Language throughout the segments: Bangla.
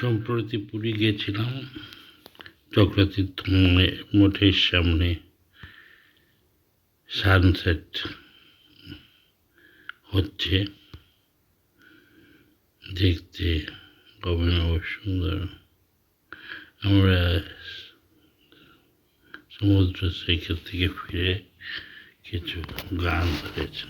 সম্প্রতি পুরী গেছিলাম। চক্রতীর্থ মঠের সামনে সানসেট হচ্ছে, দেখতে অভিনব সুন্দর। আমরা সমুদ্র সৈকত থেকে ফিরে কিছু গান ধরেছি।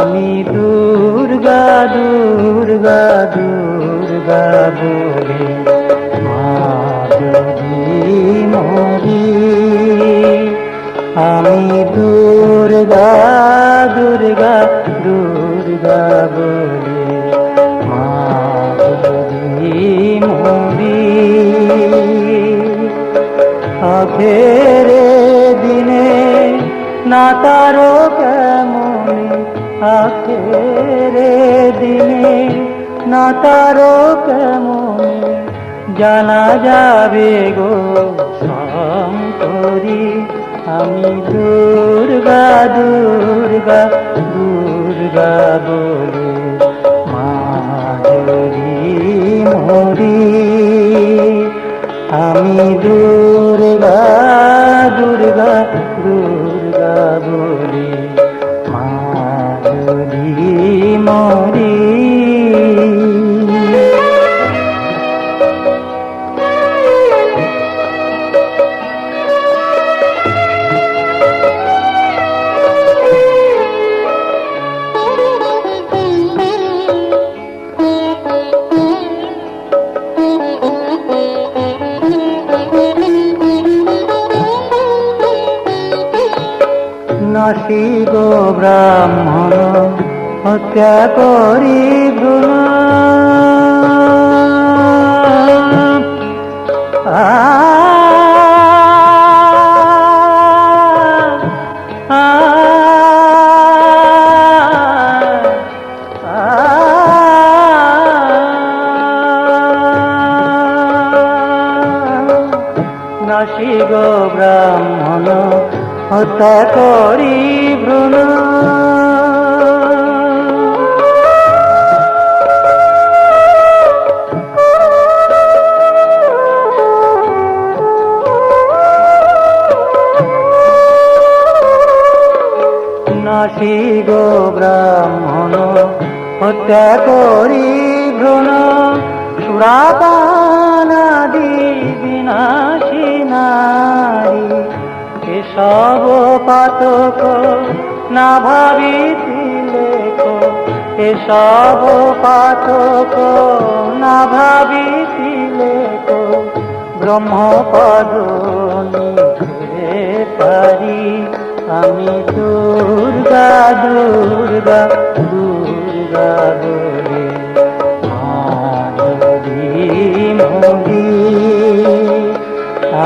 আমি দুর্গা দুর্গা দুর্গা বলে মা যদি মরি, আমি দুর্গা দুর্গা দুর্গা বলে মা যদি মরি, আখের দিনে না তারো কেমন, আখের দিনে না তারো কেমন জানা যাবে গো শঙ্করী। আমি দুর্গা দুর্গা দুর্গা বলে মা যদি মরি, আমি দুর্গা দুর্গা দুর্গা বলে মা যদি মরি। নাসি গো ব্রাহ্মণ হত্যা করি ভ্রূণ, নাসি গো ব্রাহ্মণ হত্যা করি ভ্রূণ, নাসি গো ব্রাহ্মণ হত্যা করি ভ্রূণ, সুরাপানাদি বিনাশী নারী এসব পাতক না ভাবিছিলে কো, এসব পাতক না ভাবিছিলে কো, ব্রহ্মপদ নিতে পারি। আমি দুর্গা দুর্গা দুর্গা বলে মা যদি মরি,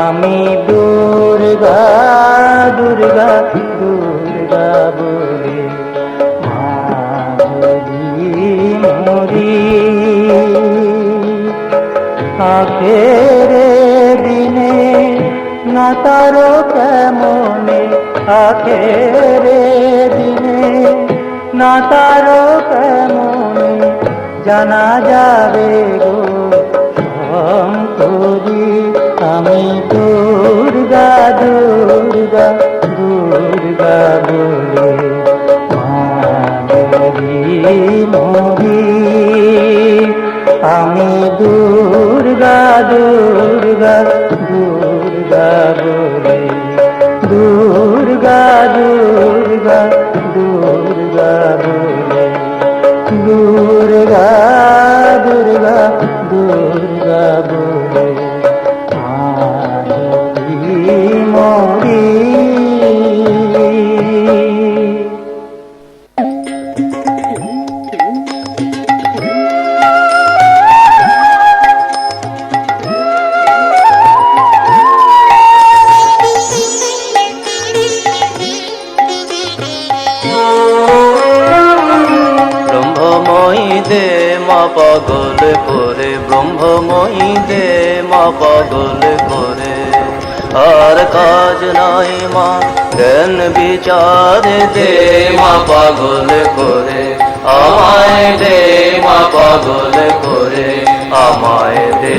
আমি দুর্গা দুর্গা দুর্গা বলে মা যদি মরি, আখের দিনে না তারো কেমনে, আখের দিনে না তারো কেমনে জানা যাবে গো শঙ্করী। আমি দুর্গা দুর্গা দুর্গা বলে মা যদি মরি, আমি দুর্গা দুর্গা দুর্গা বলে দুর্গা দুর্গা দুর্গা বলে দুর্গা দুর্গা দুর্গা বলে মা যদি মরি। ব্রহ্মময়ী দে মা পাগল করে, ব্রহ্মময়ী দে মা পাগল করে। আর কাজ নাই মা জ্ঞান বিচার দে মা পাগল করে, আমায় দে মা পাগল করে, আমায় দে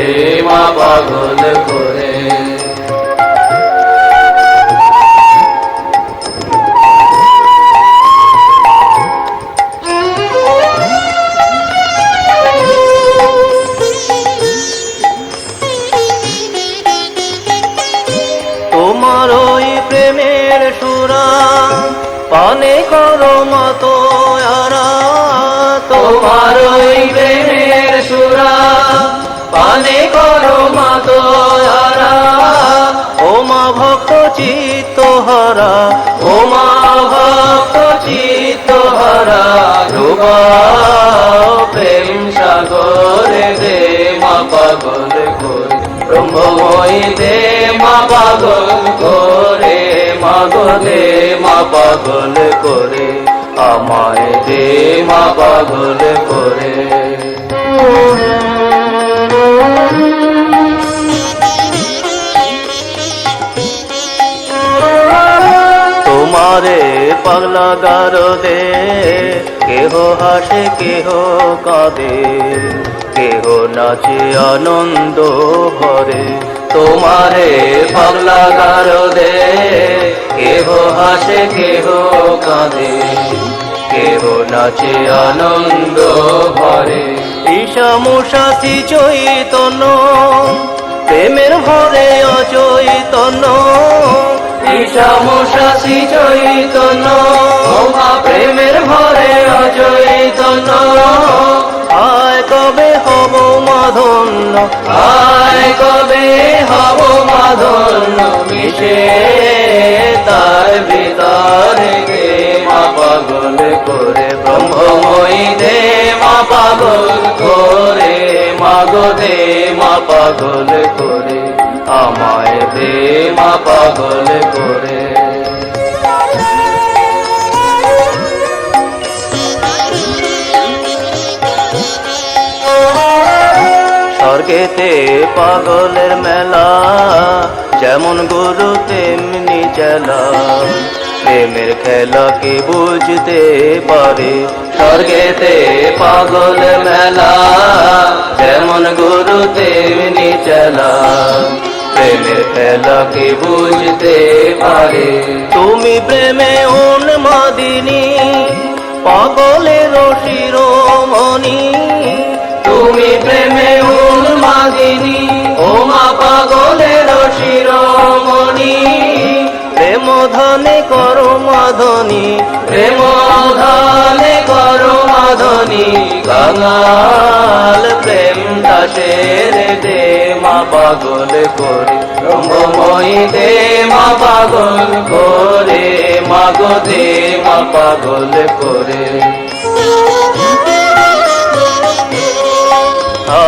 মা পাগল করে। তোমার ওই প্রেমের সুরা পানে করো মতো আরা, তোমার ওই প্রেমের সুরা পানে করো মতো আরা। ও মা ভক্ত চিত্ত হারা, ও মা ভক্ত চিত্ত হারা, ডুবাও প্রেম সাগরে দে মা পাগল করে, ব্রহ্মময়ী দে মা পাগল করে, মাগো দে মা পাগল করে, আমায় দে মা পাগল করে। তোমারে পাগলা গারো দে, কেহ হাসে কেহ কাঁদে, কেহ নাচে আনন্দ ভরে। তোমারে পাগলা গারো দে, কেহ হাসে কেহ কাঁদে, কেহ নাচে আনন্দ ভরে। ঈশাম সাথী চৈতন্য প্রেমের ভরে অচৈতন্য, ঈশাম সাথী চৈতন্য প্রেমের ভরে অচৈতন্য। আয় কবে হব মাধন্য, আয় কবে হব মাধন্য, মিশে তার ভিতরে দে মা পাগল করে, ব্রহ্মময়ী দে মা পাগল করে, মাগো দে মা পাগল করে, আমায় দে মা পাগল করে। স্বর্গেতে পাগলের মেলা, যেমন গুরু তেমনি চেলা, প্রেমের খেলা কে বুঝতে পারে। স্বর্গেতে পাগলের মেলা, যেমন গুরু তেমনি চেলা, প্রেমের খেলা কে বুঝতে পারে। তুমি প্রেমে উন্মাদিনী, পাগলের শিরোমণি, তুমি প্রেমে উন্মাদিনী, ও মা পাগলের শিরোমণি। প্রেম ধনে করো মাধনী, প্রেম ধনে করো মাধনী, কাঙাল প্রেম দাসের দে মা পাগল করে, ব্রহ্মময়ী দে মা পাগল করে, মাগো দে মা পাগল করে।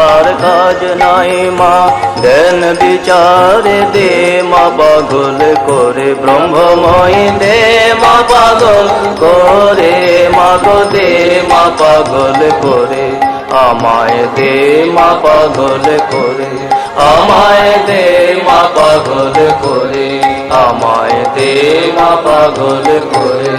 আর কাজ নাই মা জ্ঞান বিচার দে মা পাগল করে, ব্রহ্মময়ী দে মা পাগল করে, মাগো দে মা পাগল করে, আমায় দে মা পাগল করে, আমায় দে মা পাগল করে, আমায় দে মা পাগল করে।